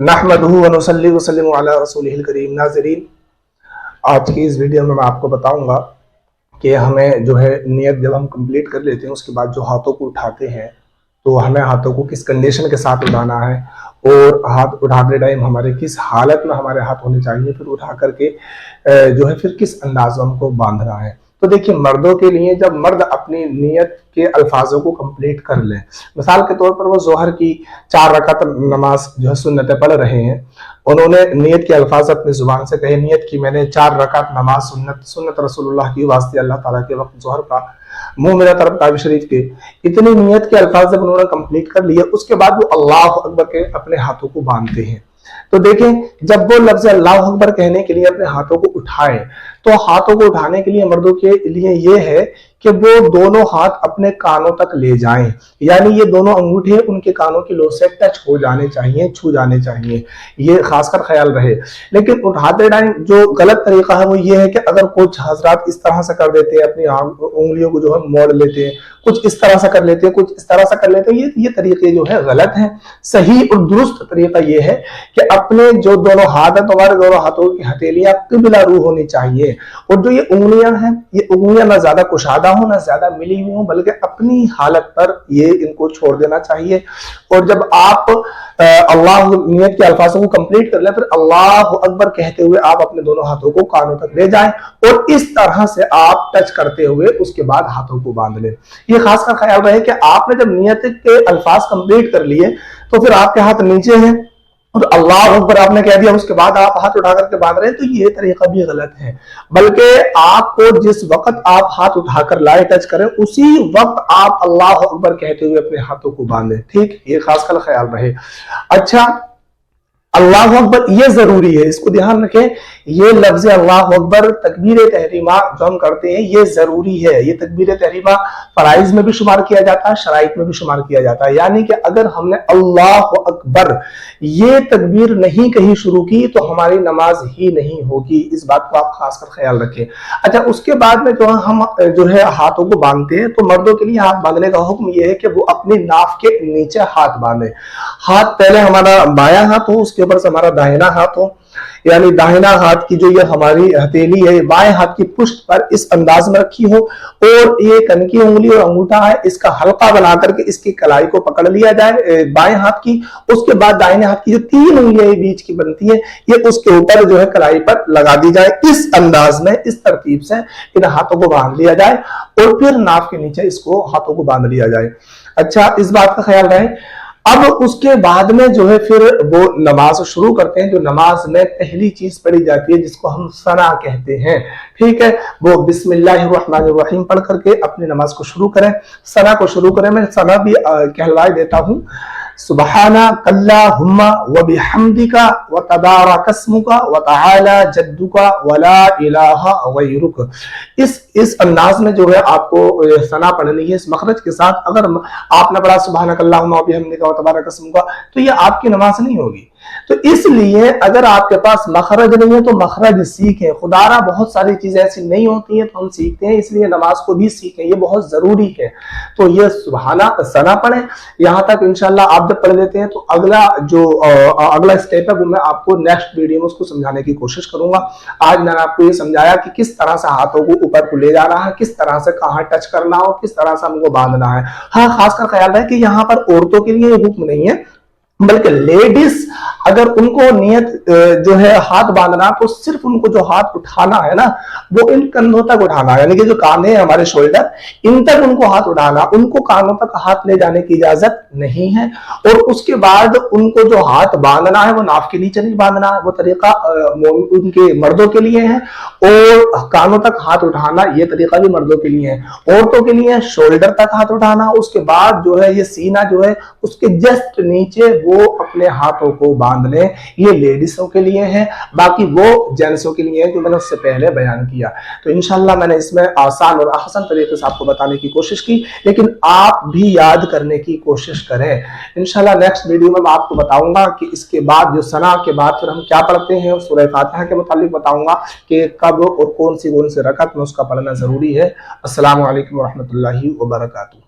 नहमदुहु व नुसल्ली व सल्लिमु अला रसूलिहिल करीम। नाज़रीन, आज की इस वीडियो में मैं आपको बताऊंगा कि हमें जो है नियत जब हम कंप्लीट कर लेते हैं उसके बाद जो हाथों को उठाते हैं तो हमें हाथों को किस कंडीशन के साथ उठाना है और हाथ उठाते टाइम हमारे किस हालत में हमारे हाथ होने चाहिए, फिर उठा करके जो है फिर किस अंदाज में हमको बांधना है। तो देखिए, मर्दों के लिए जब मर्द अपनी नियत के अल्फाजों को कंप्लीट कर लें, मिसाल के तौर पर वो जोहर की 4 रकात नमाज जो है सुन्नतें पढ़ रहे हैं, उन्होंने नियत के अल्फाज अपनी जुबान से कहे, नियत की मैंने 4 रकात नमाज सुन्नत रसूलुल्लाह की वास्ते अल्लाह ताला के वक्त जोहर का, मुंह मेरा तरफ काबी शरीफ के, इतनी नियत के अल्फाज जब उन्होंने कंप्लीट कर लिए उसके बाद वो अल्लाह अकबर के अपने हाथों को बांधते हैं। तो देखें, जब वो लफ्ज अल्लाह अकबर कहने के लिए अपने हाथों को उठाए तो हाथों को उठाने के लिए मर्दों के लिए ये है कि वो दोनों हाथ अपने कानों तक ले जाएं, यानी ये दोनों अंगूठे उनके कानों की लो से टच हो जाने चाहिए, छू जाने चाहिए, ये खासकर ख्याल रहे। लेकिन उठाते टाइम जो गलत तरीका है वो ये है कि अगर कुछ हजरात इस तरह से कर देते हैं, अपनी उंगलियों को जो है मोड़ लेते हैं, कुछ इस तरह से कर लेते हैं, कुछ इस तरह से कर लेते हैं, ये तरीके जो है गलत है। सही और दुरुस्त तरीका ये है कि अपने जो दोनों हाथ है, तुम्हारे दोनों हाथों की हथेलियां किबला रू होनी चाहिए, और जो ये उंगलियां हैं, ये उंगलियां ना ज्यादा कुशादा हो ना ज्यादा मिली हुई हो, बल्कि अपनी हालत पर ये इनको छोड़ देना चाहिए। और जब आप अल्लाह नियत के अल्फाजों को कंप्लीट कर ले, फिर अल्लाह अकबर कहते हुए आप अपने दोनों हाथों को कानों तक ले जाएं और इस तरह से आप टच करते हुए उसके बाद हाथों को बांध लें। ये खास का ख्याल रहे कि आपने जब नियत के अल्फाज कंप्लीट कर लिए तो फिर आपके हाथ नीचे हैं और अल्लाह अकबर आपने कह दिया, उसके बाद आप हाथ उठा करके बांध रहे हैं, तो ये तरीका भी गलत है। बल्कि आपको जिस वक्त आप हाथ उठाकर लाए टच करें उसी वक्त आप अल्लाह अकबर कहते हुए अपने हाथों को बांधें। ठीक, ये खास का ख्याल रहे। अच्छा, अल्लाह अकबर ये जरूरी है, इसको ध्यान रखें, ये लफ्ज अल्लाह अकबर तकबीर तहरीमा जो हम करते हैं ये जरूरी है। ये तकबीर तहरीमा फराइज में भी शुमार किया जाता है, शराइत में भी शुमार किया जाता है। यानी कि अगर हमने अल्लाह अकबर ये तकबीर नहीं कही शुरू की तो हमारी नमाज ही नहीं होगी। इस बात को आप खासकर ख्याल रखें। अच्छा, उसके बाद में जो हम जो है हाथों को बांधते हैं तो मर्दों के लिए हाथ बांधने का हुक्म यह है कि वो अपनी नाफ के नीचे हाथ बांधे। हाथ पहले हमारा बायां हाथ हो, उसके ऊपर से हमारा दाहिना हाथ हो, यानी दाहिना हाथ की जो ये हमारी हथेली है बाएं हाथ की पुष्ट पर इस अंदाज में रखी हो, और ये कनकी उंगली और अंगूठा है इसका हल्का बना करके इसकी कलाई को पकड़ लिया जाए बाएं हाथ की। उसके बाद दाहिने हाथ की जो 3 उंगलियां बीच की बनती है ये उसके ऊपर जो है कलाई पर लगा दी जाए। इस अंदाज में, इस तरतीब से इन हाथों को बांध लिया जाए और फिर नाक के नीचे इसको हाथों को बांध लिया जाए। अच्छा, इस बात का ख्याल रहे। अब उसके बाद में जो है फिर वो नमाज शुरू करते हैं। जो नमाज में पहली चीज पढ़ी जाती है जिसको हम सना कहते हैं, ठीक है, वो बिस्मिल्लाहिर्रहमानिर्रहीम पढ़ करके अपनी नमाज को शुरू करें, सना को शुरू करें। मैं सना भी कहलवाए देता हूं, सुब्हानक अल्लाहुम्मा व बिहम्दिका व तबारक अस्मुका व तआला जद्दुका व ला इलाहा गैरुक। इस अंदाज में जो है आपको सना पढ़नी है, इस मखरज के साथ। अगर आपने पढ़ा सुब्हानक अल्लाहुम्मा व बिहम्दिका व तबारक अस्मुका तो ये आपकी नमाज नहीं होगी। तो इसलिए अगर आपके पास मखरज नहीं है तो मखरज सीखें। खुदारा बहुत सारी चीजें ऐसी नहीं होती हैं तो हम सीखते हैं, इसलिए नमाज को भी सीखें, ये बहुत जरूरी है। तो ये सुबहाना सना पढ़ें। यहां तक इंशाल्लाह आप जब पढ़ लेते हैं तो अगला स्टेप है वो मैं आपको नेक्स्ट वीडियो में उसको समझाने की कोशिश करूंगा। आज मैंने आपको ये समझाया कि किस तरह से हाथों को ऊपर को ले जाना है, किस तरह से कहां टच करना हो, किस तरह से हमको बांधना है। हाँ, खासकर ख्याल है कि यहाँ पर औरतों के लिए हुक्म नहीं है, बल्कि लेडीज अगर उनको नियत जो है हाथ बांधना तो सिर्फ उनको जो हाथ उठाना है ना वो इन कंधों तक उठाना है, यानी कि जो काने हैं हमारे शोल्डर इन तक उनको हाथ उठाना, उनको कानों तक हाथ ले जाने की इजाजत नहीं है। और उसके बाद उनको जो हाथ बांधना है वो नाफ के नीचे नहीं बांधना है, वो तरीका उनके मर्दों के लिए है। और कानों तक हाथ उठाना ये तरीका भी मर्दों के लिए है। औरतों के लिए शोल्डर तक हाथ उठाना, उसके बाद जो है ये सीना जो है उसके जस्ट नीचे वो अपने हाथों को बांध लें, ये लेडीजों के लिए है। बाकी वो जेंट्सों के लिए है जो मैंने उससे पहले बयान किया। तो इंशाल्लाह मैंने इसमें आसान और आसान तरीके से आपको बताने की कोशिश की, लेकिन आप भी याद करने की कोशिश करें। इंशाल्लाह नेक्स्ट वीडियो में मैं आपको बताऊंगा कि इसके बाद जो सना के बाद फिर हम क्या पढ़ते हैं, और सूरह फातिहा के मुतालिक बताऊंगा कि कब और कौन सी रकअत में उसका पढ़ना जरूरी है। अस्सलामु अलैकुम व रहमतुल्लाहि व बरकातुहू।